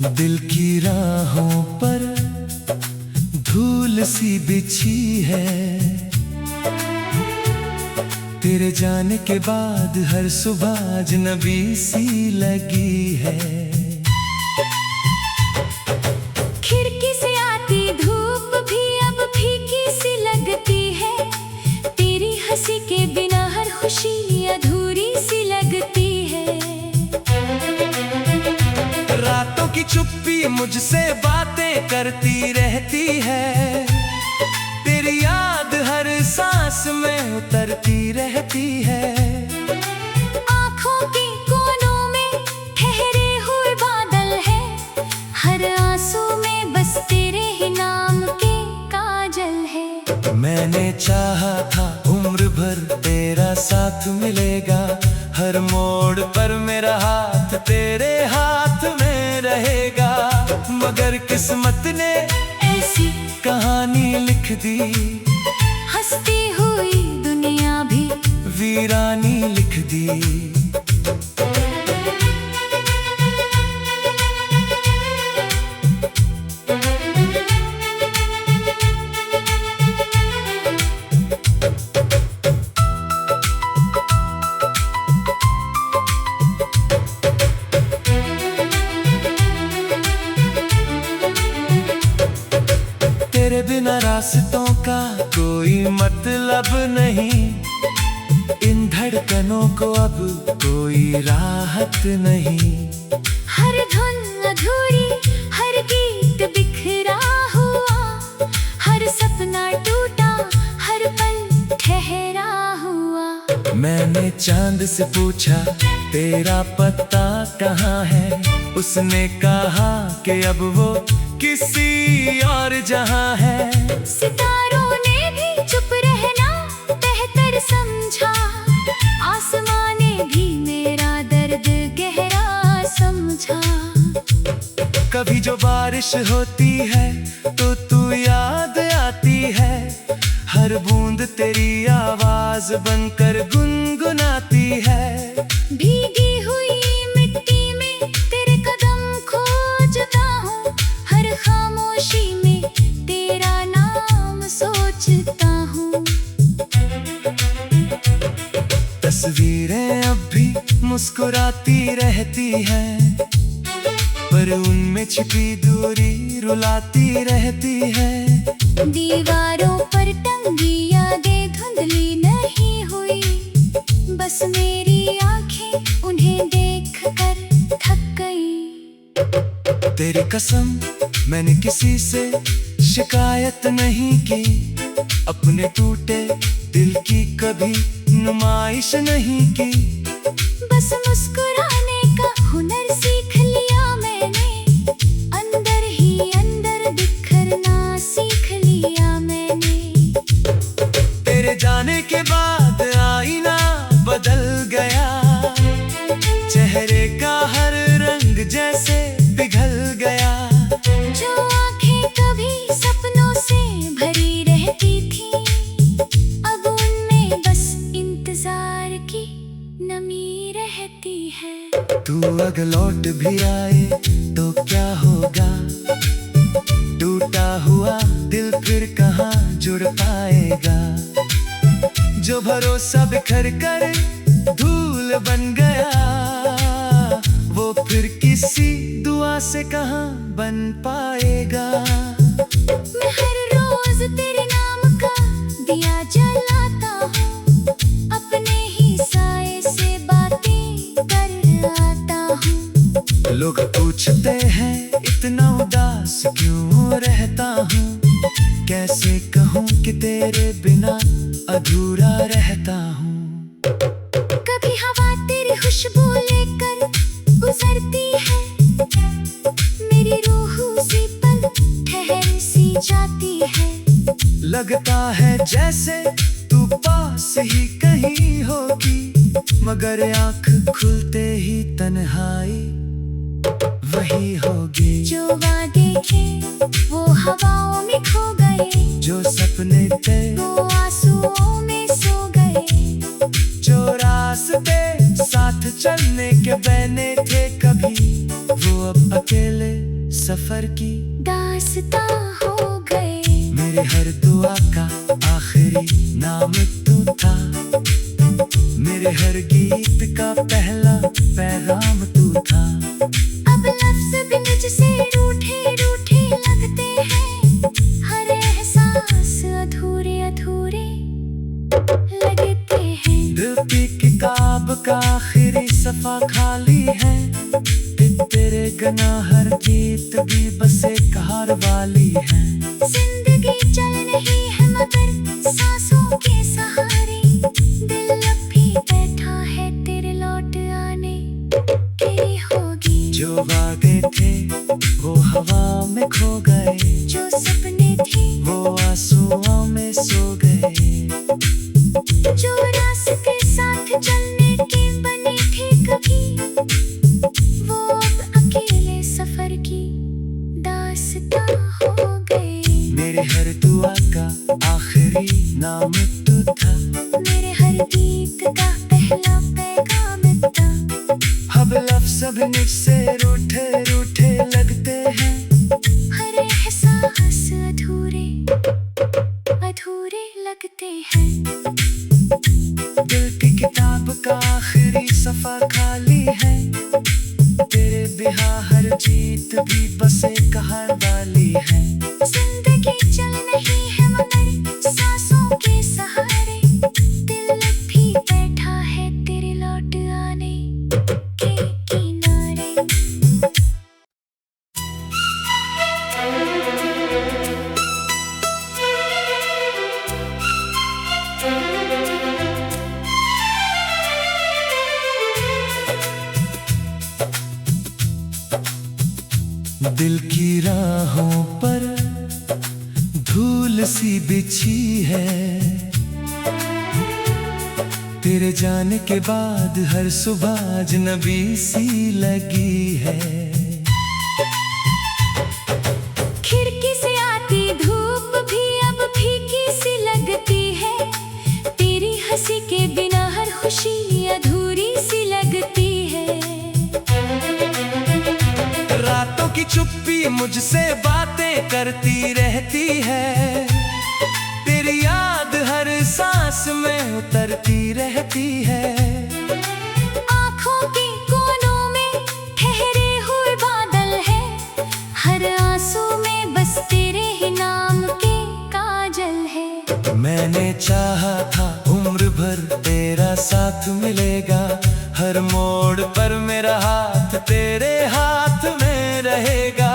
दिल की राहों पर धूल सी बिछी है। तेरे जाने के बाद हर सुबह अजनबी सी लगी है। खिड़की से आती धूप भी अब फीकी सी लगती है। तेरी हंसी के बिना हर खुशी अधूरी सी लगती है। रातों की चुप्पी मुझसे बातें करती रहती है। तेरी याद हर सांस में उतरती रहती है। आँखों के कोनों में ठहरे हुए बादल है। हर आंसू में बस तेरे ही नाम के काजल है। मैंने चाहा था उम्र भर तेरा साथ मिलेगा। हर मोड़ पर मेरा हाथ तेरे हाथ में रहेगा। मगर किस्मत ने ऐसी कहानी लिख दी। हंसती हुई दुनिया भी वीरानी लिख दी। तेरे बिना रास्तों का कोई मतलब नहीं। इन धड़कनों को अब कोई राहत नहीं। हर धुन अधूरी, हर गीत बिखरा हुआ। हर सपना टूटा, हर पल ठहरा हुआ। मैंने चांद से पूछा तेरा पता कहाँ है। उसने कहा कि अब वो किसी और जहां है। सितारों ने भी चुप रहना बेहतर समझा। आसमां ने भी मेरा दर्द गहरा समझा। कभी जो बारिश होती है तो तू याद आती है। हर बूंद तेरी आवाज बनकर गुनगुनाती है। भीगी हुई मिट्टी में तेरे कदम खोजता हूँ। हर खामोशी में तेरा नाम सोचता हूँ। तस्वीरें अब भी मुस्कुराती रहती हैं। पर उनमें छिपी दूरी रुलाती रहती है। दीवारों पर टंगी यादें धुंधली नहीं हुई। बस मेरी आंखें उन्हें देख कर थक गई। तेरी कसम मैंने किसी से शिकायत नहीं की। अपने टूटे दिल की कभी नुमाइश नहीं की। बस मुस्कुराने का हुनर सीख लिया मैंने। अंदर ही अंदर बिखरना सीख लिया मैंने। तेरे जाने के बाद आईना बदल गया। चेहरे का हर रंग जैसे पिघल गया। जो आंखें कभी सपनों से भरी रहती थी, अब उनमें बस इंतजार की नमी रहती है। तू अगर लौट भी आए तो क्या होगा। टूटा हुआ दिल फिर कहाँ जुड़ पाएगा। जो भरोसा बिखर कर धूल बन गया, वो फिर किसी दुआ से कहाँ बन पाएगा। मैं हर रोज तेरे नाम का दिया जलाता हूँ। अपने ही साए से बातें कर आता हूँ। लोग पूछते हैं इतना उदास क्यों रहता हूँ। कैसे कहूँ कि तेरे बिना अधूरा रहता हूँ। कभी हवा तेरी खुशबू लेकर गुजरती है। मेरी रूह उसी पल ठहर सी जाती है। लगता है जैसे तू पास ही कहीं होगी। मगर आँख खुलते ही तन्हाई वही होगी। जो वादे थे वो हवाओं में खो गए। जो सपने थे वो आंसुओं में सो गए। जो रास्ते साथ चलने के बने थे कभी, वो अब अकेले सफर की दास्तां हो गए। मेरे हर दुआ का आखिरी नाम तू था, मेरे हर गीत का पहला पैगाम तू था। अब लफ्ज भी मुझसे रूठे रूठे लगते हैं, हर एहसास अधूरे अधूरे लगते हैं। दिल की किताब का आखिरी सफा खाली है, तेरे गना हर गीत भी बस एक हार वाली है। जिंदगी चल नहीं है मगर सांसों के सहारे, दिल अब भी बैठा है तेरे लौट आने की होगी। जो वादे थे वो हवा में खो गए, जो सपने थे वो आंसुओं में सो गए। जो रास्ते साथ चलने की बनी थी कभी, वो अब अकेले सफर की दास्तां हो गए। मेरे हर दुआ का आखिरी नाम तू था, मेरे हर गीत का पहला पैगाम था। अब लफ्ज़ अब मुझसे रूठे रूठे लगते हैं, हर एहसास अधूरे अधूरे लगते हैं। दिल की किताब का आखिरी सफा खाली है, तेरे बिहा हर जीत भी बस एक हार वाली है। जिंदगी चल नहीं है मगर सांसों के सहारे, दिल अब भी बैठा है तेरे लौट आने के किनारे। दिल की राहों पर धूल सी बिछी है, तेरे जाने के बाद हर सुबह अजनबी सी लगी है। खिड़की से आती धूप भी अब फीकी सी लगती है, तेरी हंसी के बिना हर खुशी अधूरी सी लगती है। रातों की चुप्पी मुझसे बातें करती रहती है, तेरी याद हर सांस में उतरती रहती है। आँखों के कोनों में ठहरे हुए बादल है, हर आंसू में बस तेरे ही नाम के काजल है। मैंने चाहा था उम्र भर तेरा साथ मिलेगा, हर मोड़ पर मेरा हाथ तेरे हाथ में रहेगा।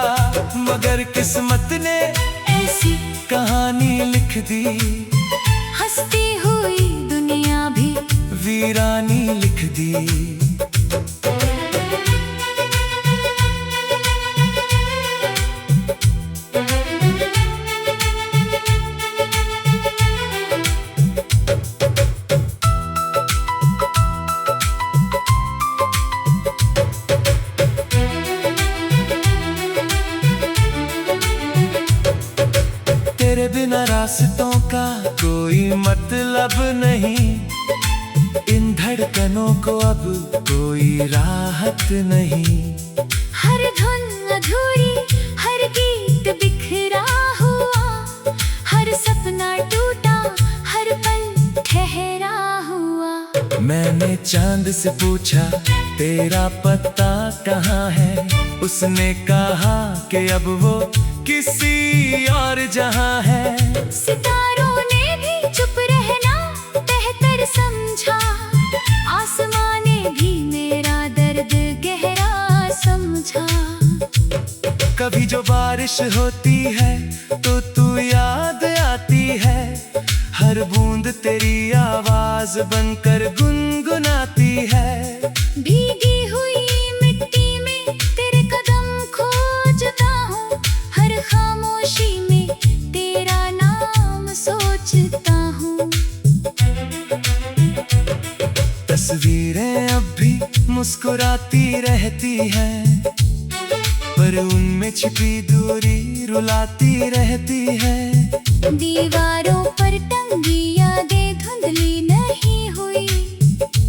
मगर किस्मत ने ऐसी कहानी लिख दी, हंसती हुई दुनिया भी वीरानी लिख दी। तेरे बिना रास्तों का कोई मतलब नहीं, इन धड़कनों को अब कोई राहत नहीं। हर धुन अधूरी, हर गीत बिखरा हुआ, हर सपना टूटा, हर पल ठहरा हुआ। मैंने चांद से पूछा तेरा पता कहाँ है, उसने कहा कि अब वो किसी और जहां है। सितारों ने भी चुप रहना बेहतर समझा, आसमां ने भी मेरा दर्द गहरा समझा। कभी जो बारिश होती है तो तू याद आती है, हर बूंद तेरी आवाज बनकर गुनगुनाती है। भीगी हुई मिट्टी में तेरे कदम खोजता हूँ, हर खामोशी में तेरा नाम सोचता हूँ। तस्वीरें अब भी मुस्कुराती रहती हैं, पर उनमें छिपी दूरी रुलाती रहती है। दीवारों पर टंगी यादें धुंधली नहीं हुई,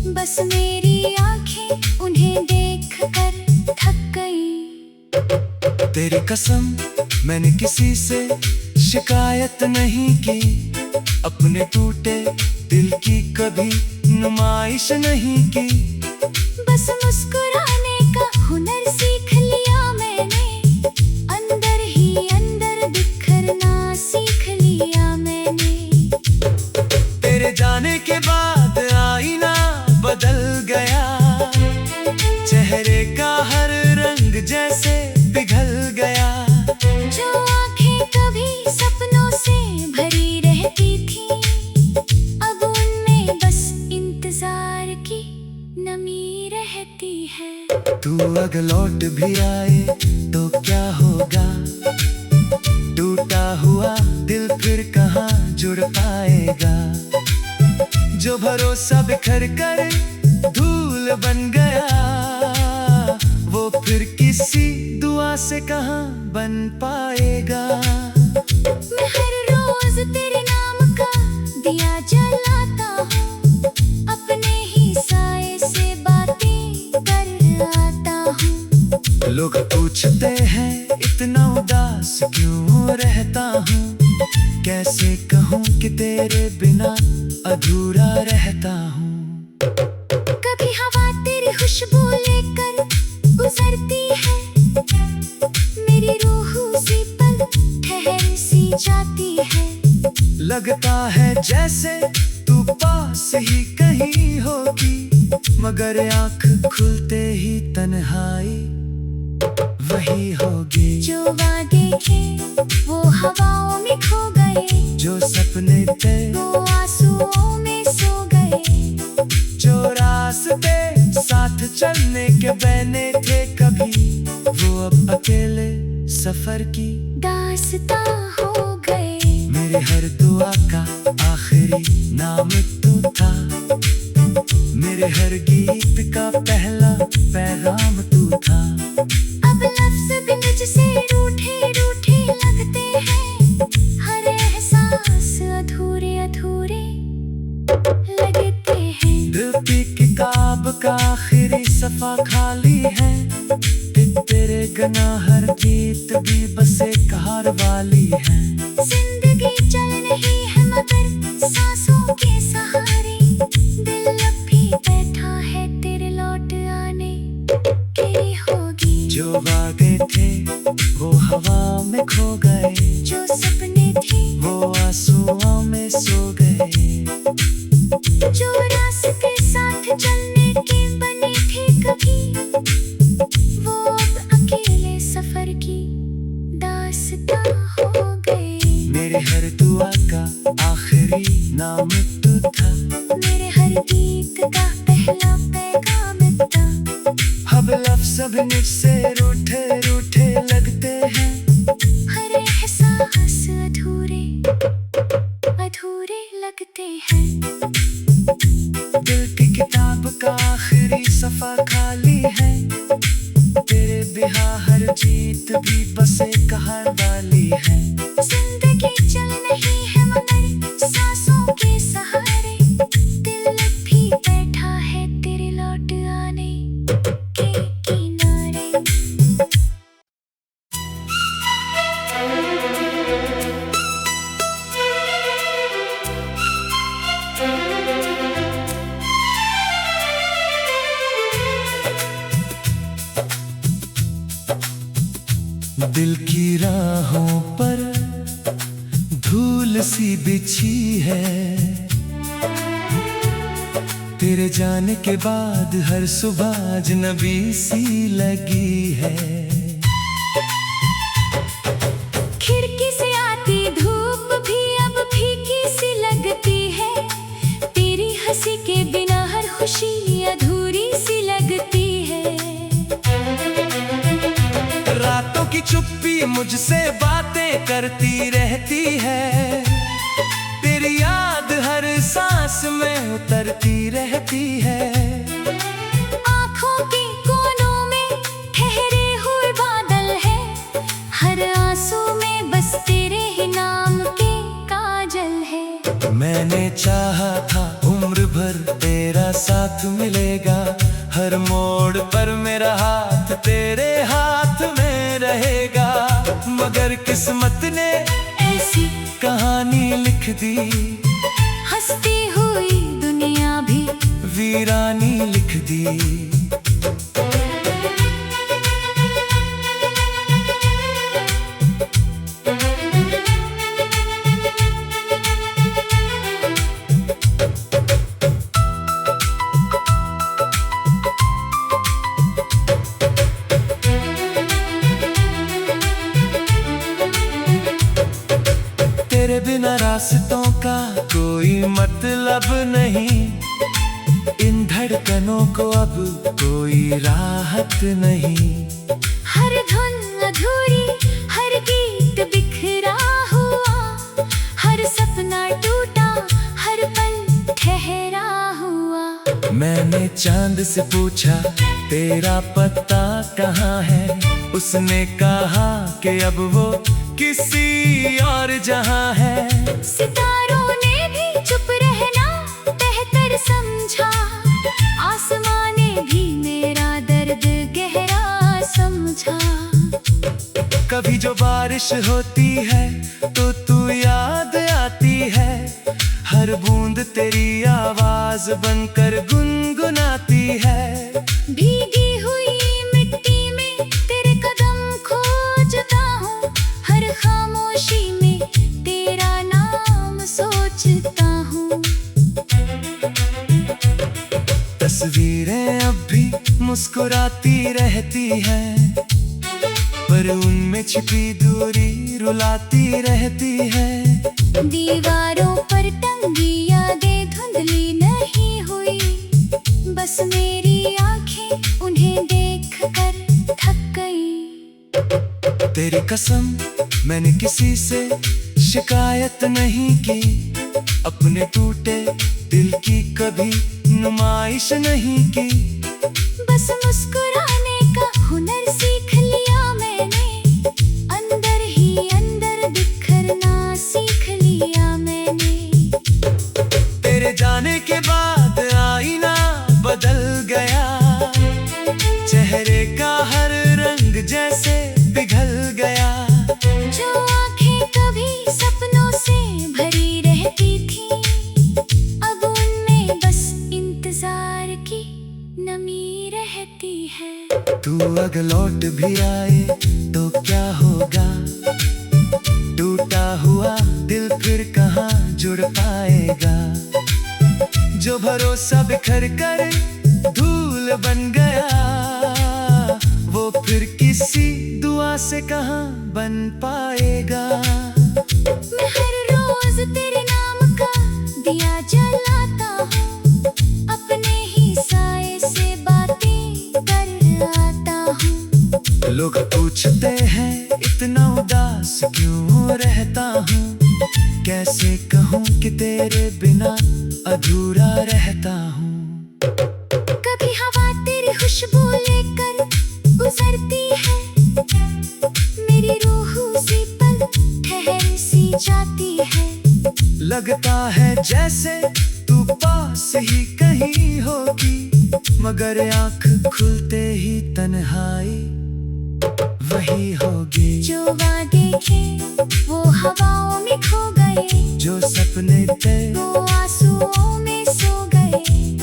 बस मेरी आंखें उन्हें देख कर थक गई। तेरी कसम मैंने किसी से शिकायत नहीं की, अपने टूटे दिल की कभी नुमाइश नहीं की। बस मुस्कुराने का हुनर सीख लिया मैंने, अंदर ही अंदर बिखरना सीख लिया मैंने। तेरे जाने के बाद आईना बदल गया, चेहरे का हर रंग जैसे पिघल गया। जो आंखें कभी सपनों से भरी रहती थी, अब उनमें बस इंतजार की नमी रहती है। तू अगर लौट भी आए तो क्या होगा, टूटा हुआ दिल फिर कहाँ जुड़ पाएगा। जो भरोसा बिखर कर धूल बन गया, वो फिर किसी दुआ से कहाँ बन पाएगा। मैं हर रोज तेरे नाम का दिया जलाता हूँ, अपने ही साए से बातें कर आता हूँ। लोग पूछते हैं इतना उदास क्यों रहता हूँ, कैसे कहूँ कि तेरे बिना अधूरा रहता हूँ। कभी हवा तेरी खुशबू लेकर गुजरती है, मेरी रूह उसी पल ठहर सी जाती है। लगता है जैसे तू पास ही कहीं होगी, मगर आँख खुलते ही तन्हाई वही होगी। जो वादे थे वो हवाओं में खो गए, जो सपने थे वो आंसुओं में सो गए। जो रास्ते साथ चलने के बने थे कभी, वो अब अकेले सफर की दास्तां हो गए। मेरे हर दुआ का आखिरी नाम तू था, मेरे हर गीत का पहला पैगाम तू था। अब लफ्ज भी मुझसे रूठे रूठे लगते हैं, हर एहसास अधूरे अधूरे लगते हैं। दिल की किताब का आखिरी सफा खाली है, तेरे गना हर गीत भी बस एक हार वाली है। जिंदगी चल रही है मगर सांसों के सहारे, दिल अब भी बैठा है तेरे लौट आने की होगी। जो वादे थे वो हवा में खो गए, जो सपने थे वो आंसुओं में सो गए। जो रास्ते साथ चलने की बनी थी कभी, वो अब अकेले सफर की दास्तां हो गए। मेरे हर दुआ का आखिरी नाम तू था, मेरे हर गीत का पहला पैगाम था। अब लफ्ज़ अब मुझसे रूठे रूठे लगते हैं, हर एहसास अधूरे अधूरे लगते हैं। दिल की किताब का आखिरी सफा खाली है, तेरे बिहा हर जीत भी बस एक हार वाली है। जिंदगी चल रही है मगर सांसों के सहारे, दिल अब भी बैठा है तेरे लौट आने के किनारे। दिल की राहों पर धूल सी बिछी है, तेरे जाने के बाद हर सुबह अजनबी सी लगी है। खिड़की से आती धूप भी अब फीकी सी लगती है, तेरी हंसी के बिना हर खुशी अधूरी सी लगती है। रातों की चुप्पी मुझसे बातें करती रहती है, तेरी याद हर सांस में उतरती रहती है। आँखों के कोनों में ठहरे हुए बादल है, हर आंसू में बस तेरे ही नाम के काजल है। मैंने चाहा था उम्र भर तेरा साथ मिलेगा, हर मोड़ पर मेरा हाथ तेरे हाथ में रहेगा। किस्मत ने ऐसी कहानी लिख दी, हंसती हुई दुनिया भी वीरानी लिख दी। तेरे बिना रास्तों का कोई मतलब नहीं, इन धड़कनों को अब कोई राहत नहीं। हर धुन अधूरी, हर गीत बिखरा हुआ, हर सपना टूटा, हर पल ठहरा हुआ। मैंने चांद से पूछा तेरा पता कहाँ है, उसने कहा कि अब वो किसी और जहां है। सितारों ने भी चुप रहना बेहतर समझा, आसमां ने भी मेरा दर्द गहरा समझा। कभी जो बारिश होती है तो तू याद आती है, हर बूंद तेरी आवाज बनकर गुनगुनाती है। भीगी हुई मिट्टी में तेरे कदम खोजता हूँ, हर खामोशी में तेरा नाम सोचता हूँ। तस्वीरें अब भी मुस्कुराती रहती हैं, पर उनमें छिपी दूरी रुलाती रहती है। दीवारों पर टंगी यादें धुंधली नहीं हुई, बस मेरी आंखें उन्हें देख कर थक गई। तेरी कसम मैंने किसी से शिकायत नहीं की, अपने टूटे दिल की कभी नुमाइश नहीं की। बस मुस्कुराने का हुनर सीख लिया मैंने, अंदर ही अंदर बिखरना सीख लिया मैंने। तेरे जाने के बाद आईना बदल गया, चेहरे का हर रंग जैसे पिघल गया। जो आंखें कभी सपनों से भरी रहती थी, अब उनमें बस इंतजार की नमी रहती है। तू अगर लौट भी आए तो क्या होगा, टूटा हुआ दिल फिर कहाँ जुड़ पाएगा। जो भरोसा बिखर कर धूल बन गया, वो फिर किसी दुआ से कहाँ बन पाएगा। मैं हर रोज तेरे नाम का दिया जलाता हूँ, अपने ही साए से बातें कर आता हूँ। लोग पूछते हैं इतना उदास क्यों रहता हूँ, कैसे कहूँ कि तेरे बिना अधूरा रहता हूँ। कभी हवा तेरी खुशबू लेकर गुजरती है, मेरी रूह उसी पल ठहर सी जाती है। लगता है जैसे तू पास ही कहीं होगी, मगर आँख खुलते ही तन्हाई वही होगी। जो वादे थे वो हवाओं में खो गए, जो सपने थे वो आंसुओं में सो गए।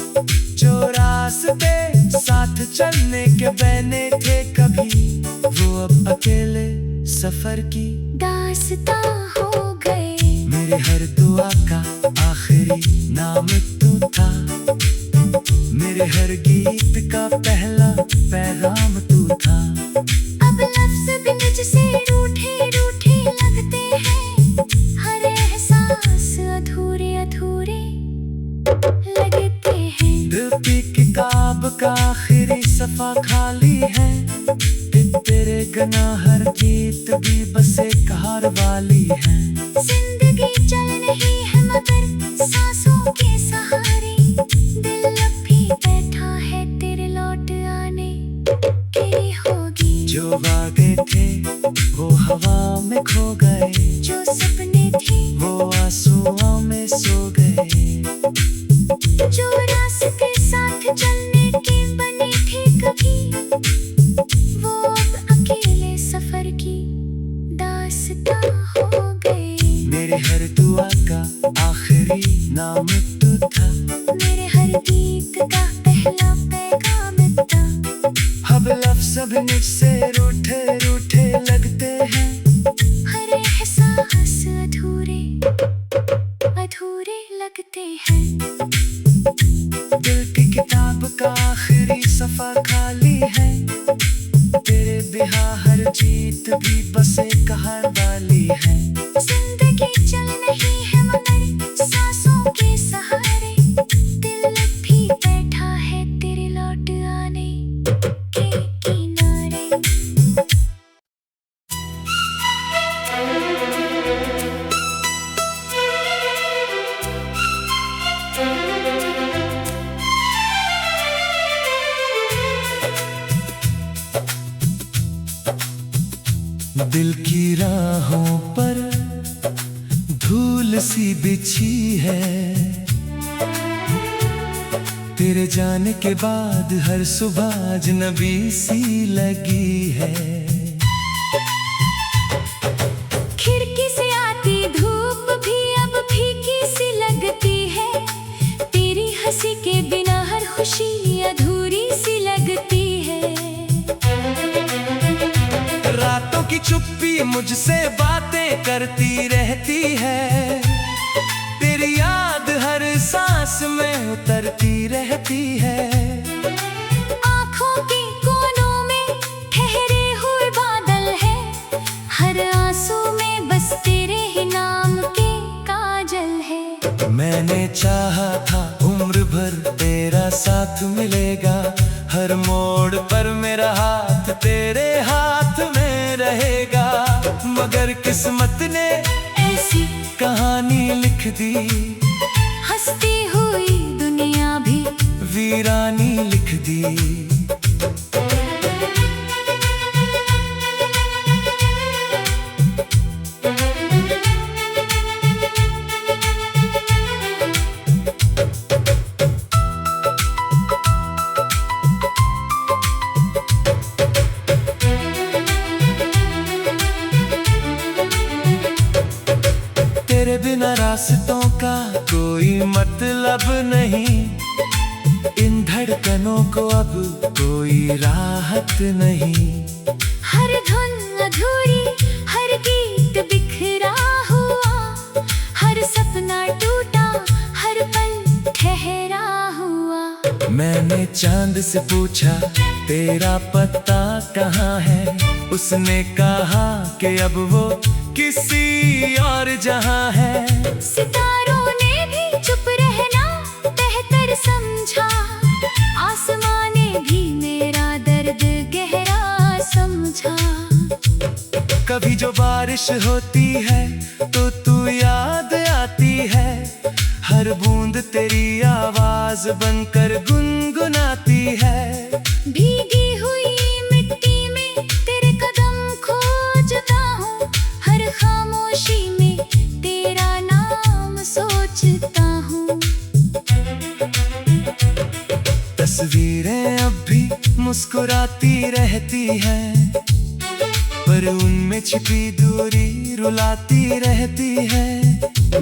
जो रास्ते साथ चलने के बने थे कभी, वो अब अकेले सफर की दास्तां हो गए। मेरे हर दुआ का आखिरी नाम तू था, मेरे हर गीत का पहला पैगाम तू था। अब लफ्ज भी मुझसे रूठे रूठे लगते हैं, हर एहसास अधूरे अधूरे लगते हैं। दिल की किताब का आखिरी सफा खाली है, तेरे गना हर गीत भी बस एक हार वाली है। जिंदगी चल रही है मगर सांसों के सहारे, दिल अब भी बैठा है तेरे लौट आने की होगी। जो वादे थे वो हवा में खो गए, जो सपने थे वो आंसुओं में सो गए। जो रास्ते साथ चलने के बने थे कभी, वो अब अकेले सफर की दास्तां गीत भी बस एक कहानी है। जिंदगी चल रही है मगर सांसों के सहारे, दिल भी बैठा है तेरे लौट आने के किनारे। दिल की राहों पर धूल सी बिछी है, तेरे जाने के बाद हर सुबह अजनबी सी लगी है। खिड़की से आती धूप भी अब फीकी सी लगती है, तेरी हंसी के बिना हर खुशी अधूरी सी लगती है। रातों की चुप्पी मुझसे बातें करती रहती है, तेरी याद हर सांस में उतरती रहती है। आँखों के कोनों में ठहरे हुए बादल है, हर आंसू में बस तेरे ही नाम के काजल है। मैंने चाहा था उम्र भर तेरा साथ मिलेगा, हर मोड़ पर मेरा हाथ तेरे हाथ में रहेगा। मगर किस्मत ने ऐसी कहानी लिख दी, हंसती हुई दुनिया भी वीरानी लिख दी। तेरे बिना रास्तों का कोई मतलब नहीं, इन धड़कनों को अब कोई राहत नहीं। हर धुन अधूरी, हर गीत बिखरा हुआ, हर सपना टूटा, हर पल ठहरा हुआ। मैंने चांद से पूछा तेरा पता कहाँ है, उसने कहा कि अब वो किसी और जहां है। सितारों ने भी चुप रहना बेहतर समझा, आसमां ने भी मेरा दर्द गहरा समझा। कभी जो बारिश होती है तो तू याद आती है, हर बूंद तेरी आवाज बनकर गुनगुनाती है। भीगी हुई मिट्टी में तेरे कदम खोजता हूँ, हर खामोशी में तेरा नाम सोचता हूँ। तस्वीरें अब भी मुस्कुराती रहती हैं, पर उनमें छिपी दूरी रुलाती रहती है।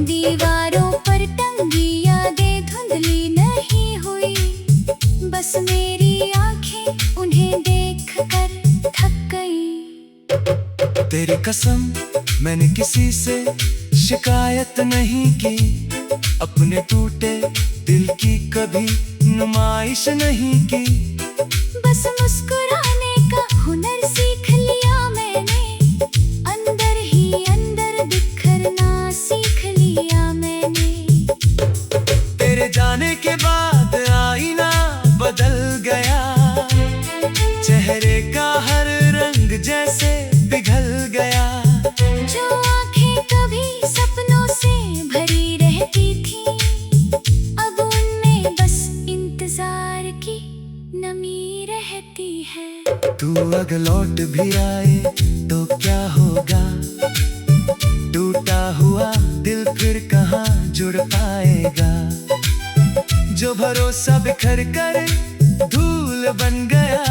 दीवारों पर टंगी यादें धुंधली नहीं हुई, बस मेरी आंखें उन्हें देख कर थक गई। तेरी कसम मैंने किसी से शिकायत नहीं की, अपने टूटे दिल की कभी नुमाइश नहीं की। बस मुस्कुराने का हुनर सीख लिया मैंने, अंदर ही अंदर बिखरना सीख लिया मैंने। तेरे जाने के बाद आईना बदल गया, चेहरे का हर रंग जैसे पिघल गया। जो आंखें कभी सपनों से भरी रहती थी, अब उनमें बस इंतजार की नमी रहती है। तू अगर लौट भी आए तो क्या होगा, टूटा हुआ दिल फिर कहाँ जुड़ पाएगा। जो भरोसा बिखर कर धूल बन गया,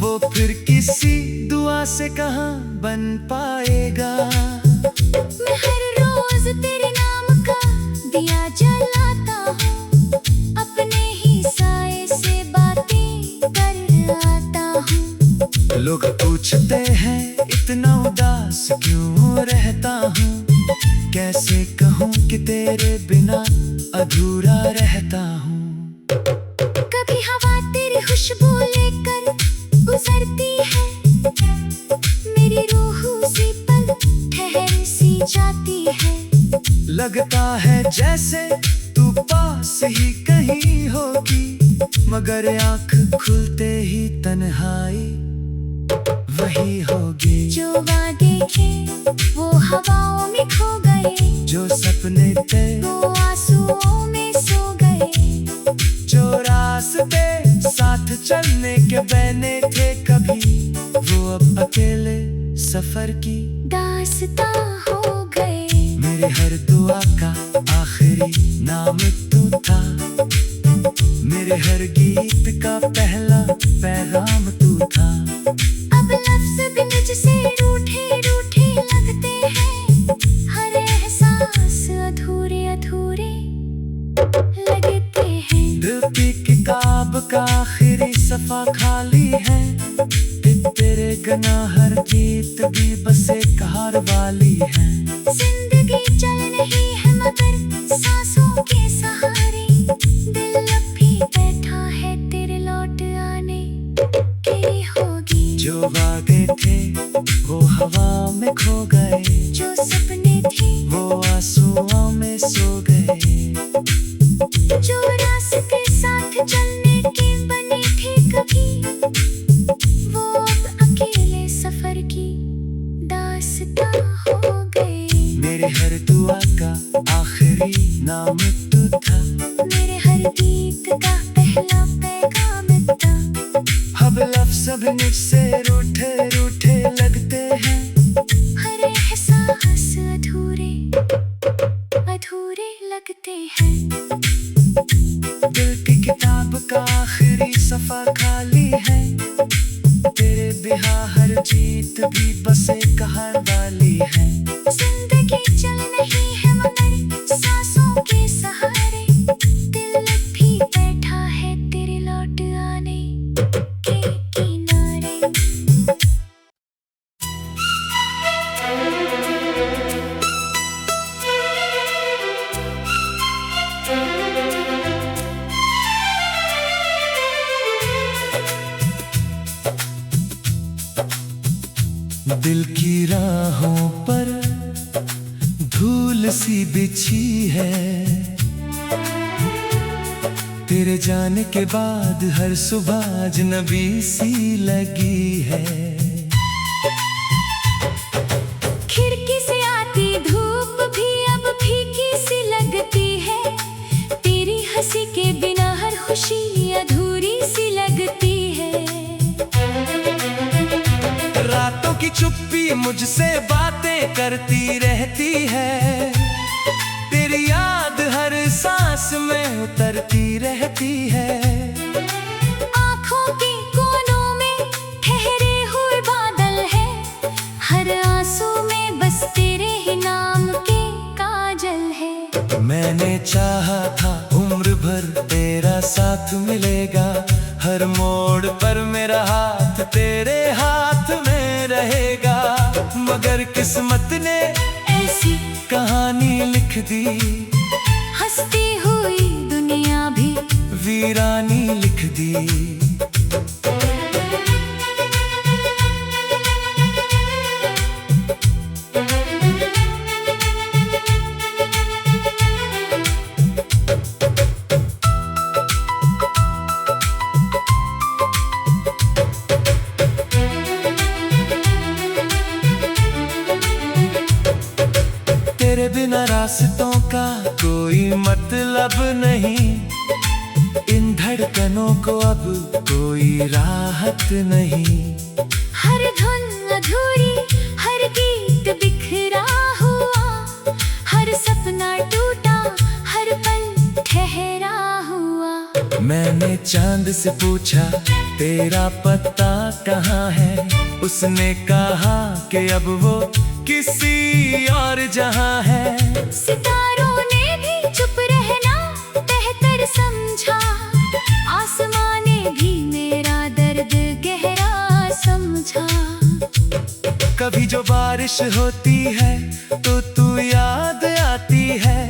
वो फिर किसी दुआ से कहाँ बन पाएगा। मैं हर रोज तेरे नाम का दिया जलाता हूँ, अपने ही साए से बातें कर आता हूँ। लोग पूछते हैं इतना उदास क्यों रहता हूँ, कैसे कहूँ कि तेरे बिना अधूरा रहता हूँ। कभी हवा तेरी खुशबू लेकर गुजरती है, लगता है जैसे तू पास ही कहीं होगी, मगर आंख खुलते ही तन्हाई वही होगी। जो वादे थे वो हवाओं में खो गए, जो सपने थे वो आंसुओं में सो गए। जो रास्ते साथ चलने के बने थे कभी, वो अब अकेले सफर की दास्तां हो गए। मेरे हर दुआ का आखिरी नाम तू था, मेरे हर गीत का पहला पैगाम तू था। अब लफ्ज भी मुझसे रूठे रूठे लगते हैं, हर एहसास अधूरे अधूरे लगते हैं। दिल की किताब का आखिरी सफा खाली है, तेरे गना हर गीत भी बस एक हार वाली है। जिंदगी चल रही है मगर सांसों के सहारे, दिल अब भी बैठा है तेरे लौट आने की होगी। जो वादे थे वो हवा में खो गए, जो सपने थे वो आंसुओं में सो गए। जो रास्ते साथ चलने के बने थे कभी, वो अब अकेले सफर की दास्तां हो गए। मेरे हर दुआ का आखिरी नाम तू था, मेरे हर गीत का पहला पैगाम था। अब लफ्ज़ अब मुझसे रूठे रूठे लगते हैं, हर एहसास अधूरे अधूरे लगते हैं। दिल की किताब का आखिरी सफा खाली है, तेरे बिहा हर जीत भी बस एक हार वाली है। जिंदगी चल रही है मगर सांसों के सहारे, दिल अब भी बैठा है तेरे लौट आने के किनारे। दिल की राहों पर धूल सी बिछी है, तेरे जाने के बाद हर सुबह अजनबी सी लगी है। खिड़की से आती धूप भी अब फीकी सी लगती है, तेरी हंसी के बिना हर खुशी अधूरी सी लगती है। रातों की चुप्पी मुझसे बातें करती रहती है, तेरी याद हर सांस में उतरती रहती है। आँखों के कोनों में ठहरे हुए बादल है, हर आंसू में बस तेरे ही नाम के काजल है। मैंने चाहा था उम्र भर तेरा साथ मिलेगा, हर मोड़ पर मेरा हाथ तेरे हाथ में रहेगा, मगर किस्मत ने ऐसी कहानी लिख दी, हंसती हुई दुनिया भी वीरानी लिख दी। तेरे बिना रास्तों का कोई मतलब नहीं, इन धड़कनों को अब कोई राहत नहीं। हर धुन अधूरी, हर गीत बिखरा हुआ, हर सपना टूटा, हर पल ठहरा हुआ। मैंने चांद से पूछा तेरा पता कहाँ है, उसने कहा कि अब वो किसी और जहां है। सितारों ने भी चुप रहना बेहतर समझा, आसमां ने भी मेरा दर्द गहरा समझा। कभी जो बारिश होती है तो तू याद आती है,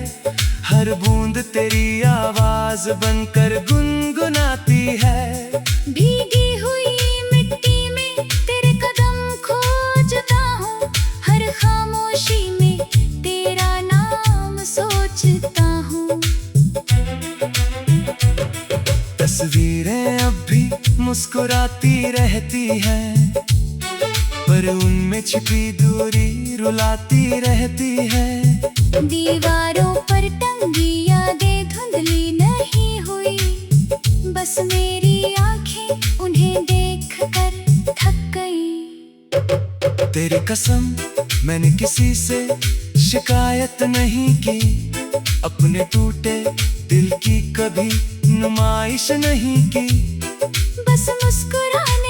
हर बूंद तेरी आवाज बनकर गुनगुनाती है। भीगी हुई मिट्टी में तेरे कदम खोजता हूँ, हर खामोशी में तेरा नाम सो मुस्कुराती रहती हैं, पर उनमें छिपी दूरी रुलाती रहती है। दीवारों पर टंगी यादें धुंधली नहीं हुई, बस मेरी आंखें उन्हें देख कर थक गई। तेरी कसम मैंने किसी से शिकायत नहीं की, अपने टूटे दिल की कभी नुमाइश नहीं की। बस मुस्कुराने